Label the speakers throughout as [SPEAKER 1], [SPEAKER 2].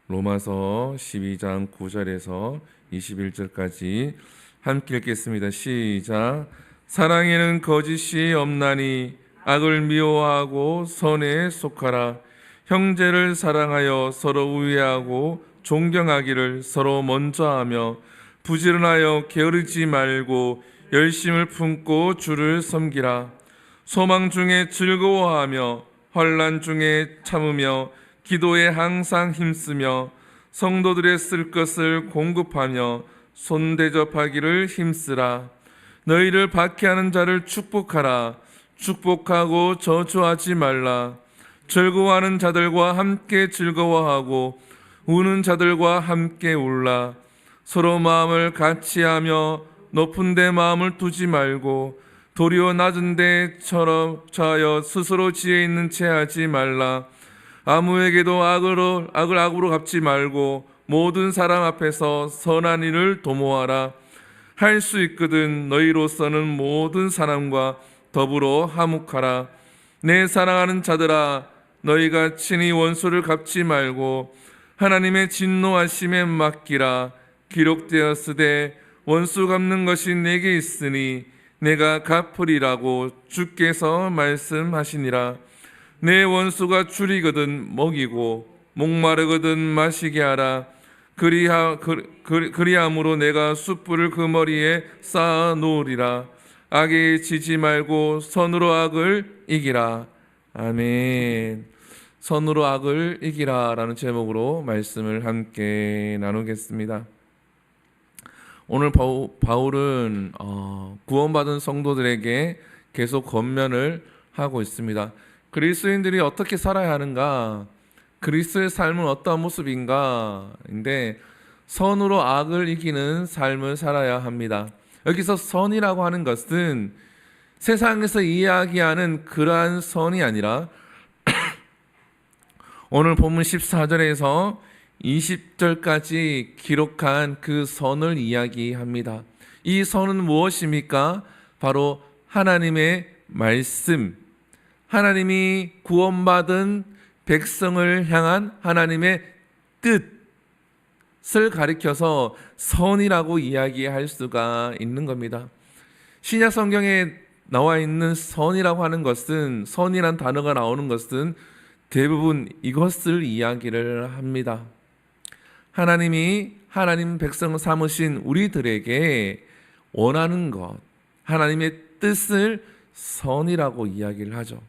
[SPEAKER 1] 로마서 12장 9절에서 21절까지 함께 읽겠습니다. 시작. 사랑에는 거짓이 없나니 악을 미워하고 선에 속하라. 형제를 사랑하여 서로 우애하고 존경하기를 서로 먼저 하며 부지런하여 게으르지 말고 열심을 품고 주를 섬기라. 소망 중에 즐거워하며 환난 중에 참으며 기도에 항상 힘쓰며 성도들의 쓸 것을 공급하며 손대접하기를 힘쓰라. 너희를 박해하는 자를 축복하라. 축복하고 저주하지 말라. 즐거워하는 자들과 함께 즐거워하고 우는 자들과 함께 울라. 서로 마음을 같이하며 높은 데 마음을 두지 말고 도리어 낮은 데처럼 자여 스스로 지혜 있는 채 하지 말라. 아무에게도 악을 악으로 갚지 말고 모든 사람 앞에서 선한 일을 도모하라. 할 수 있거든 너희로서는 모든 사람과 더불어 화목하라. 내 사랑하는 자들아, 너희가 친히 원수를 갚지 말고 하나님의 진노하심에 맡기라. 기록되었으되 원수 갚는 것이 내게 있으니 내가 갚으리라고 주께서 말씀하시니라. 내 원수가 줄이거든 먹이고 목마르거든 마시게 하라. 그리함으로 내가 숯불을 그 머리에 쌓아 놓으리라. 악에 지지 말고 선으로 악을 이기라. 아멘. 선으로 악을 이기라 라는 제목으로 말씀을 함께 나누겠습니다. 오늘 바울은 구원받은 성도들에게 계속 권면을 하고 있습니다. 그리스도인들이 어떻게 살아야 하는가? 그리스도의 삶은 어떠한 모습인가? 인데 선으로 악을 이기는 삶을 살아야 합니다. 여기서 선이라고 하는 것은 세상에서 이야기하는 그러한 선이 아니라 오늘 본문 14절에서 20절까지 기록한 그 선을 이야기합니다. 이 선은 무엇입니까? 바로 하나님의 말씀, 하나님이 구원받은 백성을 향한 하나님의 뜻을 가리켜서 선이라고 이야기할 수가 있는 겁니다. 신약 성경에 나와 있는 선이라고 하는 것은, 선이란 단어가 나오는 것은 대부분 이것을 이야기를 합니다. 하나님이 하나님 백성을 삼으신 우리들에게 원하는 것, 하나님의 뜻을 선이라고 이야기를 하죠.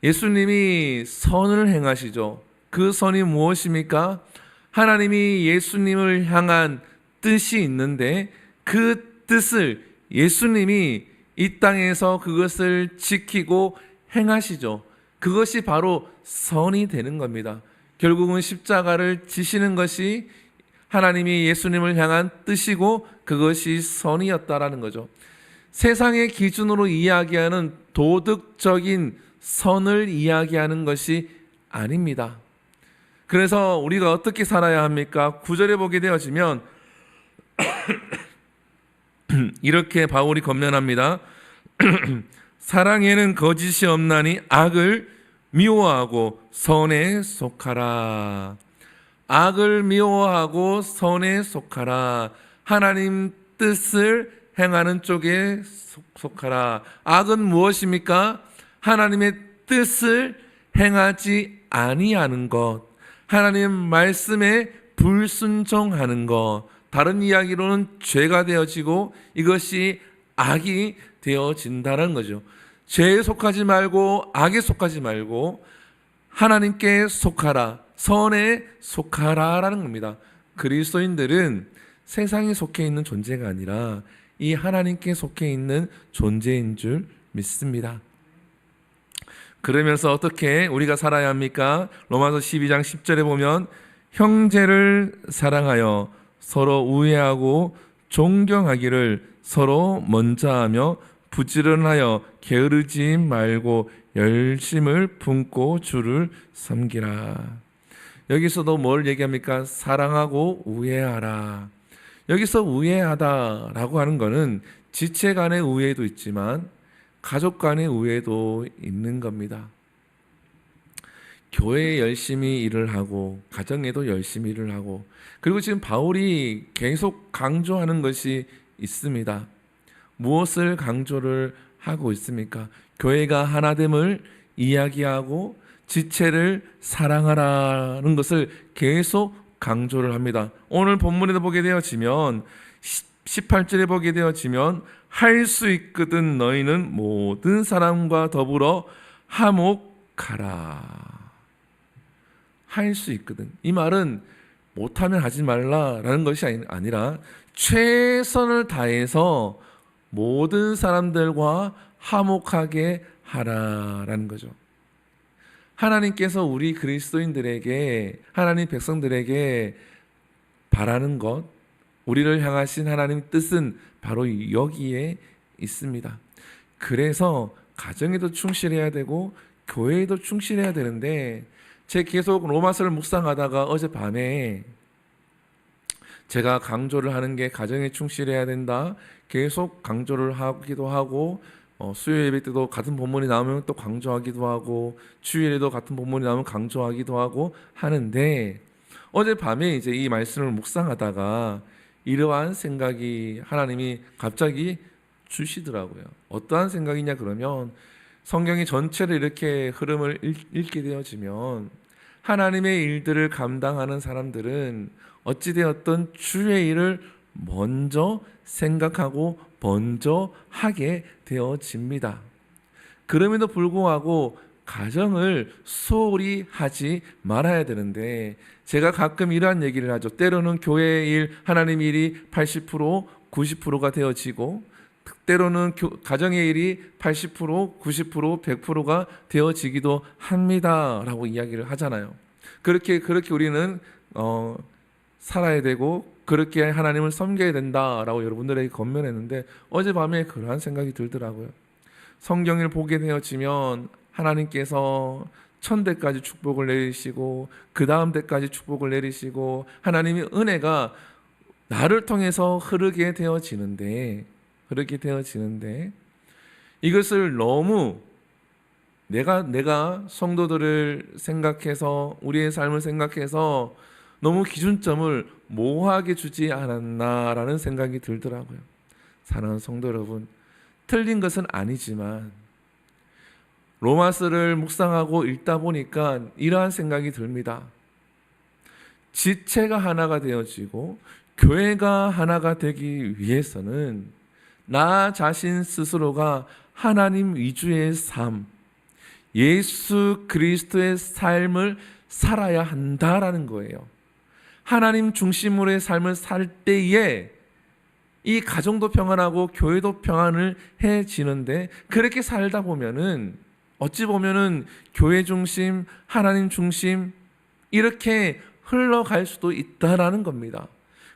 [SPEAKER 1] 예수님이 선을 행하시죠. 그 선이 무엇입니까? 하나님이 예수님을 향한 뜻이 있는데 그 뜻을 예수님이 이 땅에서 그것을 지키고 행하시죠. 그것이 바로 선이 되는 겁니다. 결국은 십자가를 지시는 것이 하나님이 예수님을 향한 뜻이고 그것이 선이었다라는 거죠. 세상의 기준으로 이야기하는 도덕적인 선을 이야기하는 것이 아닙니다. 그래서 우리가 어떻게 살아야 합니까? 9절에 보게 되어지면 이렇게 바울이 권면합니다. 사랑에는 거짓이 없나니 악을 미워하고 선에 속하라. 악을 미워하고 선에 속하라. 하나님 뜻을 행하는 쪽에 속하라. 악은 무엇입니까? 하나님의 뜻을 행하지 아니하는 것, 하나님 말씀에 불순종하는 것, 다른 이야기로는 죄가 되어지고 이것이 악이 되어진다는 거죠. 죄에 속하지 말고 악에 속하지 말고 하나님께 속하라, 선에 속하라라는 겁니다. 그리스도인들은 세상에 속해 있는 존재가 아니라 이 하나님께 속해 있는 존재인 줄 믿습니다. 그러면서 어떻게 우리가 살아야 합니까? 로마서 12장 10절에 보면 형제를 사랑하여 서로 우애하고 존경하기를 서로 먼저 하며 부지런하여 게으르지 말고 열심을 품고 주를 섬기라. 여기서도 뭘 얘기합니까? 사랑하고 우애하라. 여기서 우애하다라고 하는 것은 지체 간의 우애도 있지만 가족 간의 우애도 있는 겁니다. 교회에 열심히 일을 하고 가정에도 열심히 일을 하고, 그리고 지금 바울이 계속 강조하는 것이 있습니다. 무엇을 강조를 하고 있습니까? 교회가 하나됨을 이야기하고 지체를 사랑하라는 것을 계속 강조를 합니다. 오늘 본문에도 보게 되어지면 18절에 보게 되어지면 할 수 있거든 너희는 모든 사람과 더불어 화목하라. 할 수 있거든. 이 말은 못하면 하지 말라라는 것이 아니라 최선을 다해서 모든 사람들과 화목하게 하라라는 거죠. 하나님께서 우리 그리스도인들에게, 하나님 백성들에게 바라는 것, 우리를 향하신 하나님 뜻은 바로 여기에 있습니다. 그래서 가정에도 충실해야 되고 교회에도 충실해야 되는데, 제가 계속 로마서를 묵상하다가 어젯밤에 제가 강조를 하는 게 가정에 충실해야 된다, 계속 강조를 하기도 하고, 수요 예배 때도 같은 본문이 나오면 또 강조하기도 하고, 주일에도 같은 본문이 나오면 강조하기도 하고 하는데, 어젯밤에 이제 이 말씀을 묵상하다가 이러한 생각이 하나님이 갑자기 주시더라고요. 어떠한 생각이냐 그러면, 성경의 전체를 이렇게 흐름을 읽게 되어지면 하나님의 일들을 감당하는 사람들은 어찌되었든 주의 일을 먼저 생각하고 먼저 하게 되어집니다. 그럼에도 불구하고 가정을 소홀히 하지 말아야 되는데, 제가 가끔 이러한 얘기를 하죠. 때로는 교회의 일, 하나님 일이 80%, 90%가 되어지고, 때로는 가정의 일이 80%, 90%, 100%가 되어지기도 합니다라고 이야기를 하잖아요. 그렇게 우리는 살아야 되고 그렇게 하나님을 섬겨야 된다라고 여러분들에게 권면했는데, 어젯밤에 그러한 생각이 들더라고요. 성경을 보게 되어지면 하나님께서 천대까지 축복을 내리시고 그 다음 대까지 축복을 내리시고, 하나님의 은혜가 나를 통해서 흐르게 되어지는데 이것을 너무 내가 성도들을 생각해서, 우리의 삶을 생각해서 너무 기준점을 모호하게 주지 않았나라는 생각이 들더라고요. 사랑하는 성도 여러분, 틀린 것은 아니지만 로마서를 묵상하고 읽다 보니까 이러한 생각이 듭니다. 지체가 하나가 되어지고 교회가 하나가 되기 위해서는 나 자신 스스로가 하나님 위주의 삶, 예수 그리스도의 삶을 살아야 한다라는 거예요. 하나님 중심으로의 삶을 살 때에 이 가정도 평안하고 교회도 평안을 해지는데, 그렇게 살다 보면은 어찌 보면은 교회 중심, 하나님 중심 이렇게 흘러갈 수도 있다라는 겁니다.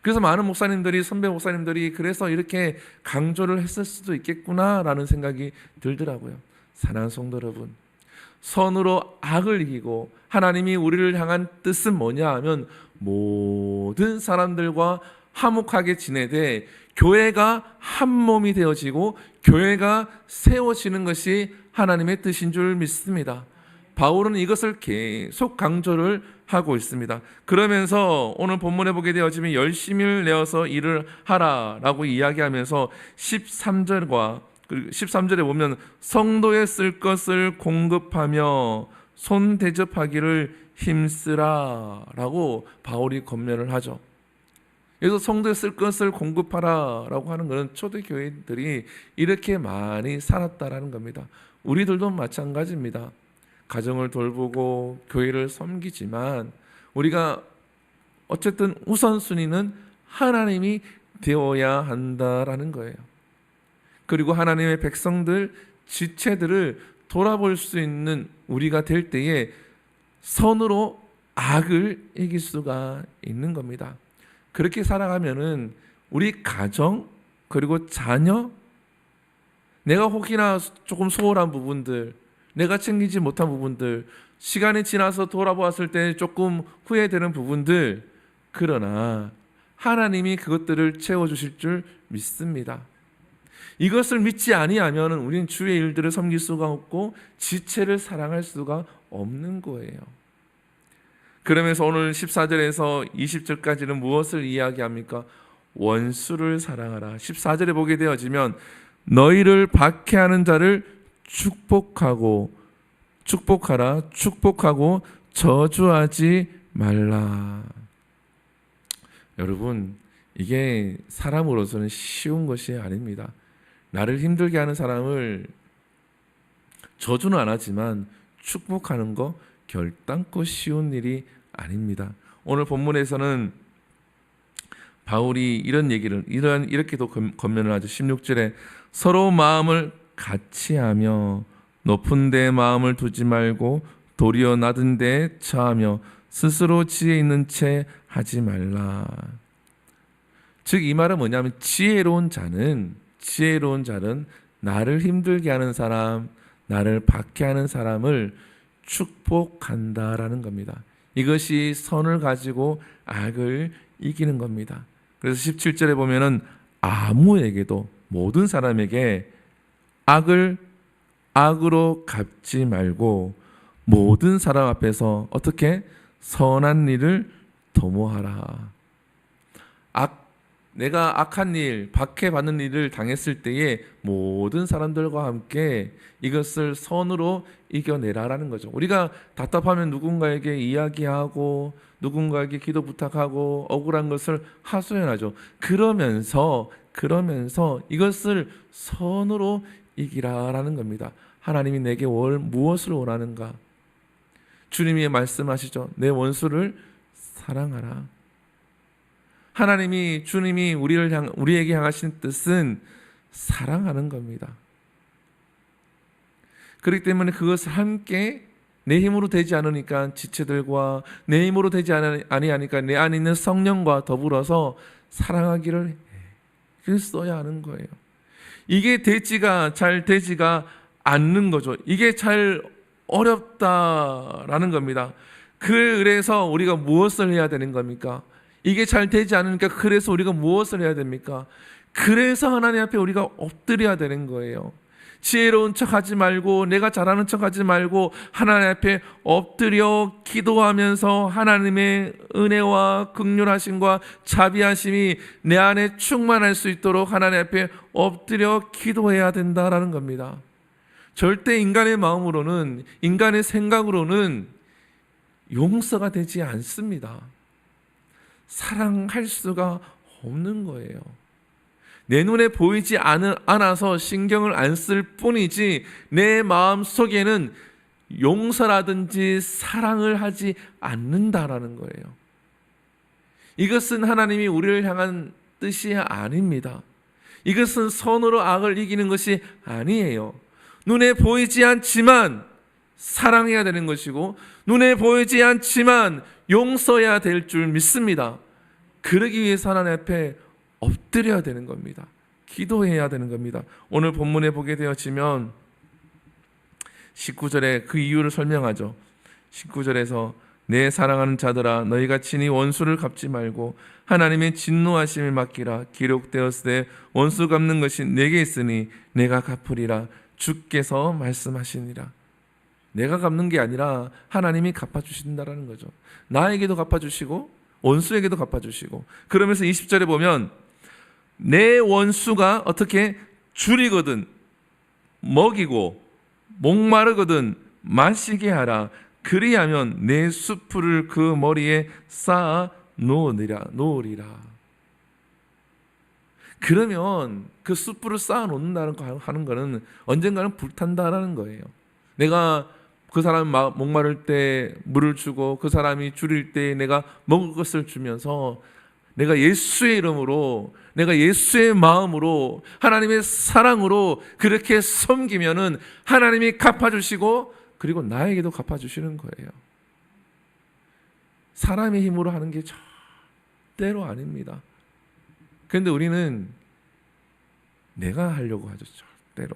[SPEAKER 1] 그래서 많은 목사님들이, 선배 목사님들이 그래서 이렇게 강조를 했을 수도 있겠구나라는 생각이 들더라고요. 사랑하는 성도 여러분, 선으로 악을 이기고 하나님이 우리를 향한 뜻은 뭐냐 하면 모든 사람들과 화목하게 지내되 교회가 한 몸이 되어지고 교회가 세워지는 것이 하나님의 뜻인 줄 믿습니다. 바울은 이것을 계속 강조를 하고 있습니다. 그러면서 오늘 본문에 보게 되어지면 열심을 내어서 일을 하라라고 이야기하면서 13절에 보면 성도에 쓸 것을 공급하며 손 대접하기를 힘쓰라라고 바울이 권면을 하죠. 그래서 성도에 쓸 것을 공급하라라고 하는 것은 초대교회들이 이렇게 많이 살았다라는 겁니다. 우리들도 마찬가지입니다. 가정을 돌보고 교회를 섬기지만 우리가 어쨌든 우선순위는 하나님이 되어야 한다라는 거예요. 그리고 하나님의 백성들, 지체들을 돌아볼 수 있는 우리가 될 때에 선으로 악을 이길 수가 있는 겁니다. 그렇게 살아가면은 우리 가정 그리고 자녀, 내가 혹이나 조금 소홀한 부분들, 내가 챙기지 못한 부분들, 시간이 지나서 돌아보았을 때 조금 후회되는 부분들, 그러나 하나님이 그것들을 채워주실 줄 믿습니다. 이것을 믿지 아니하면 우리는 주의 일들을 섬길 수가 없고 지체를 사랑할 수가 없는 거예요. 그러면서 오늘 14절에서 20절까지는 무엇을 이야기합니까? 원수를 사랑하라. 14절에 보게 되어지면 너희를 박해하는 자를 축복하라. 축복하고 저주하지 말라. 여러분, 이게 사람으로서는 쉬운 것이 아닙니다. 나를 힘들게 하는 사람을 저주는 안 하지만 축복하는 거 결단코 쉬운 일이 아닙니다. 오늘 본문에서는 바울이 이렇게도 권면을 하죠. 16절에 서로 마음을 같이 하며 높은 데 마음을 두지 말고 도리어 낮은 데에 처하며 스스로 지혜 있는 채 하지 말라. 즉 이 말은 뭐냐면 지혜로운 자는 나를 힘들게 하는 사람, 나를 박해하는 사람을 축복한다라는 겁니다. 이것이 선을 가지고 악을 이기는 겁니다. 그래서 17절에 보면은 아무에게도, 모든 사람에게 악을 악으로 갚지 말고 모든 사람 앞에서 어떻게 선한 일을 도모하라. 내가 악한 일, 박해받는 일을 당했을 때에 모든 사람들과 함께 이것을 선으로 이겨내라라는 거죠. 우리가 답답하면 누군가에게 이야기하고 누군가에게 기도 부탁하고 억울한 것을 하소연하죠. 그러면서 이것을 선으로 이기라라는 겁니다. 하나님이 내게 무엇을 원하는가? 주님이 말씀하시죠. 내 원수를 사랑하라. 주님이 우리에게 향하신 뜻은 사랑하는 겁니다. 그렇기 때문에 그것을 함께 내 힘으로 되지 않으니까 지체들과 내 힘으로 되지 아니하니까 내 안에 있는 성령과 더불어서 사랑하기를 써야 하는 거예요. 이게 잘 되지가 않는 거죠. 이게 잘 어렵다라는 겁니다. 그래서 우리가 무엇을 해야 되는 겁니까? 이게 잘 되지 않으니까 그래서 우리가 무엇을 해야 됩니까? 그래서 하나님 앞에 우리가 엎드려야 되는 거예요. 지혜로운 척하지 말고 내가 잘하는 척하지 말고 하나님 앞에 엎드려 기도하면서 하나님의 은혜와 긍휼하심과 자비하심이 내 안에 충만할 수 있도록 하나님 앞에 엎드려 기도해야 된다라는 겁니다. 절대 인간의 마음으로는, 인간의 생각으로는 용서가 되지 않습니다. 사랑할 수가 없는 거예요. 내 눈에 보이지 않아서 신경을 안 쓸 뿐이지 내 마음 속에는 용서라든지 사랑을 하지 않는다라는 거예요. 이것은 하나님이 우리를 향한 뜻이 아닙니다. 이것은 선으로 악을 이기는 것이 아니에요. 눈에 보이지 않지만 사랑해야 되는 것이고 눈에 보이지 않지만 용서해야 될 줄 믿습니다. 그러기 위해서 하나님 앞에 엎드려야 되는 겁니다. 기도해야 되는 겁니다. 오늘 본문에 보게 되어지면 19절에 그 이유를 설명하죠. 19절에서 내 사랑하는 자들아 너희가 친히 원수를 갚지 말고 하나님의 진노하심을 맡기라. 기록되었으되 원수 갚는 것이 내게 있으니 내가 갚으리라. 주께서 말씀하시니라. 내가 갚는 게 아니라 하나님이 갚아주신다라는 거죠. 나에게도 갚아주시고 원수에게도 갚아주시고. 그러면서 20절에 보면 내 원수가 어떻게 줄이거든 먹이고 목마르거든 마시게 하라. 그리하면 내 수풀을 그 머리에 쌓아 놓으리라. 그러면 그 숯불을 쌓아 놓는다는 거 하는 거는 언젠가는 불탄다라는 거예요. 내가 그 사람 목마를 때 물을 주고 그 사람이 줄일 때 내가 먹을 것을 주면서 내가 예수의 이름으로, 내가 예수의 마음으로, 하나님의 사랑으로 그렇게 섬기면은 하나님이 갚아주시고 그리고 나에게도 갚아주시는 거예요. 사람의 힘으로 하는 게 절대로 아닙니다. 그런데 우리는 내가 하려고 하죠, 절대로.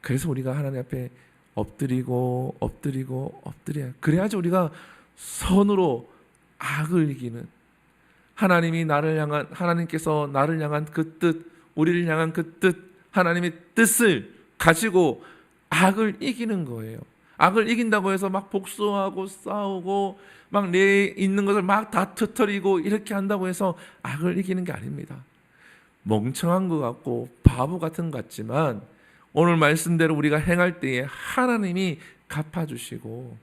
[SPEAKER 1] 그래서 우리가 하나님 앞에 엎드려야. 그래야지 우리가 선으로 악을 이기는, 하나님께서 나를 향한 그 뜻, 우리를 향한 그 뜻, 하나님의 뜻을 가지고 악을 이기는 거예요. 악을 이긴다고 해서 막 복수하고 싸우고 막 내 있는 것을 막 다 터뜨리고 이렇게 한다고 해서 악을 이기는 게 아닙니다. 멍청한 것 같고 바보 같은 것 같지만 오늘 말씀대로 우리가 행할 때에 하나님이 갚아주시고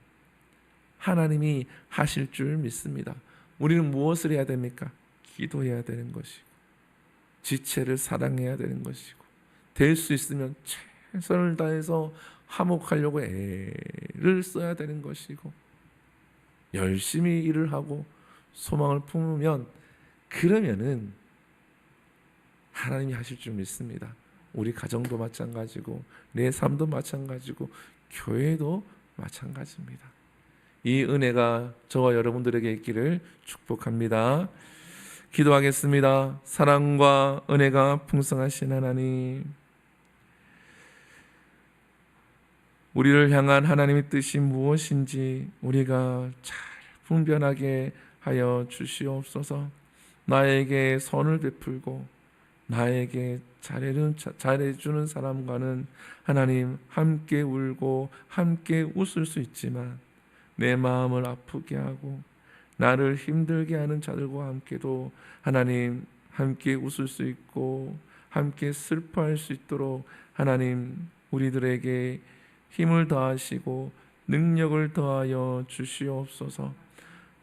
[SPEAKER 1] 하나님이 하실 줄 믿습니다. 우리는 무엇을 해야 됩니까? 기도해야 되는 것이고 지체를 사랑해야 되는 것이고 될 수 있으면 최선을 다해서 화목하려고 애를 써야 되는 것이고 열심히 일을 하고 소망을 품으면 그러면은 하나님이 하실 줄 믿습니다. 우리 가정도 마찬가지고 내 삶도 마찬가지고 교회도 마찬가지입니다. 이 은혜가 저와 여러분들에게 있기를 축복합니다. 기도하겠습니다. 사랑과 은혜가 풍성하신 하나님, 우리를 향한 하나님의 뜻이 무엇인지 우리가 잘 분별하게 하여 주시옵소서. 나에게 선을 베풀고 나에게 잘해주는 사람과는 하나님 함께 울고 함께 웃을 수 있지만 내 마음을 아프게 하고 나를 힘들게 하는 자들과 함께도 하나님 함께 웃을 수 있고 함께 슬퍼할 수 있도록 하나님 우리들에게 힘을 더하시고 능력을 더하여 주시옵소서.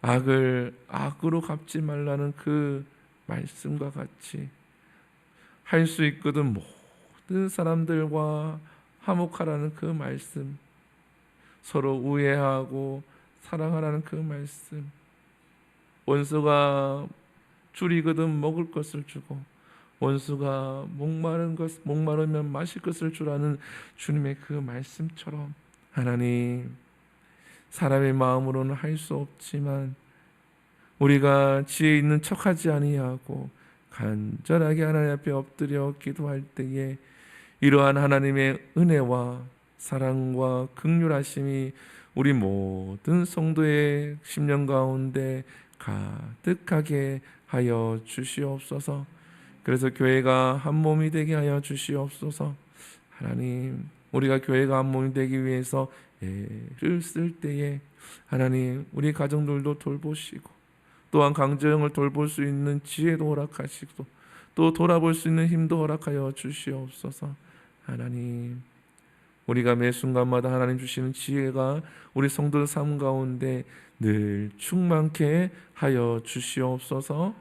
[SPEAKER 1] 악을 악으로 갚지 말라는 그 말씀과 같이 할 수 있거든 모든 사람들과 화목하라는 그 말씀, 서로 우애하고 사랑하라는 그 말씀, 원수가 줄이거든 먹을 것을 주고 원수가 목마르면 마실 것을 주라는 주님의 그 말씀처럼 하나님, 사람의 마음으로는 할 수 없지만 우리가 지혜 있는 척하지 아니하고 간절하게 하나님 앞에 엎드려 기도할 때에 이러한 하나님의 은혜와 사랑과 긍휼하심이 우리 모든 성도의 심령 가운데 가득하게 하여 주시옵소서. 그래서 교회가 한 몸이 되게 하여 주시옵소서. 하나님, 우리가 교회가 한 몸이 되기 위해서 애를 쓸 때에 하나님 우리 가정들도 돌보시고 또한 강정을 돌볼 수 있는 지혜도 허락하시고 또 돌아볼 수 있는 힘도 허락하여 주시옵소서. 하나님, 우리가 매 순간마다 하나님 주시는 지혜가 우리 성도들 삶 가운데 늘 충만케 하여 주시옵소서.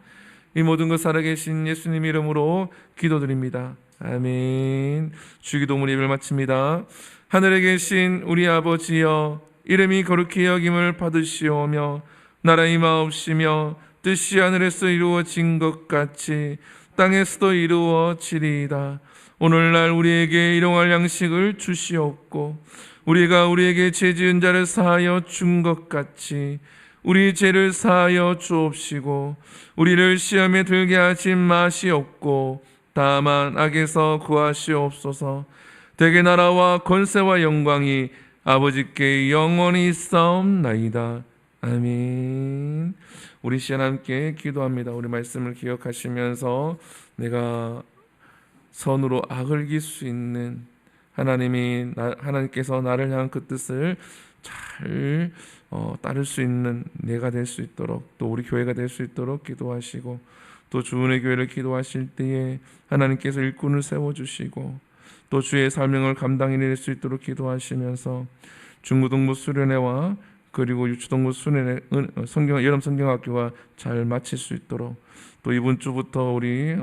[SPEAKER 1] 이 모든 것 살아계신 예수님 이름으로 기도드립니다. 아멘. 주기도문 예배를 마칩니다. 하늘에 계신 우리 아버지여, 이름이 거룩히 여김을 받으시오며 나라의 임하옵시며 뜻이 하늘에서 이루어진 것 같이 땅에서도 이루어지리이다. 오늘날 우리에게 일용할 양식을 주시옵고 우리가 우리에게 죄 지은 자를 사하여 준 것 같이 우리 죄를 사하여 주옵시고 우리를 시험에 들게 하지 마시옵고 다만 악에서 구하시옵소서. 대개 나라와 권세와 영광이 아버지께 영원히 있사옵나이다. 아멘. 우리 시간 함께 기도합니다. 우리 말씀을 기억하시면서 내가 선으로 악을 이길 수 있는 하나님께서 나를 향한 그 뜻을 잘 따를 수 있는 내가 될 수 있도록 또 우리 교회가 될 수 있도록 기도하시고 또 주은혜 교회를 기도하실 때에 하나님께서 일꾼을 세워주시고 또 주의 사명을 감당해 낼 수 있도록 기도하시면서 중고등부 수련회와 그리고 유초등부 수련회 여름 성경학교가 잘 마칠 수 있도록 또 이번 주부터 우리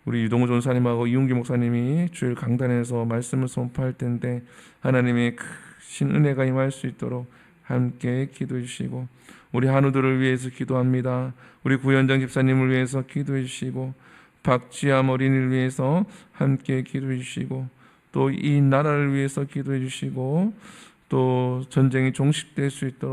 [SPEAKER 1] 유동호 전사님하고 이웅기 목사님이 주일 강단에서 말씀을 선포할 텐데 하나님의 크신 은혜가 임할 수 있도록 함께 기도해 주시고 우리 한우들을 위해서 기도합니다. 우리 구현장 집사님을 위해서 기도해 주시고 박지암 어린이를 위해서 함께 기도해 주시고 또 이 나라를 위해서 기도해 주시고 또 전쟁이 종식될 수 있도록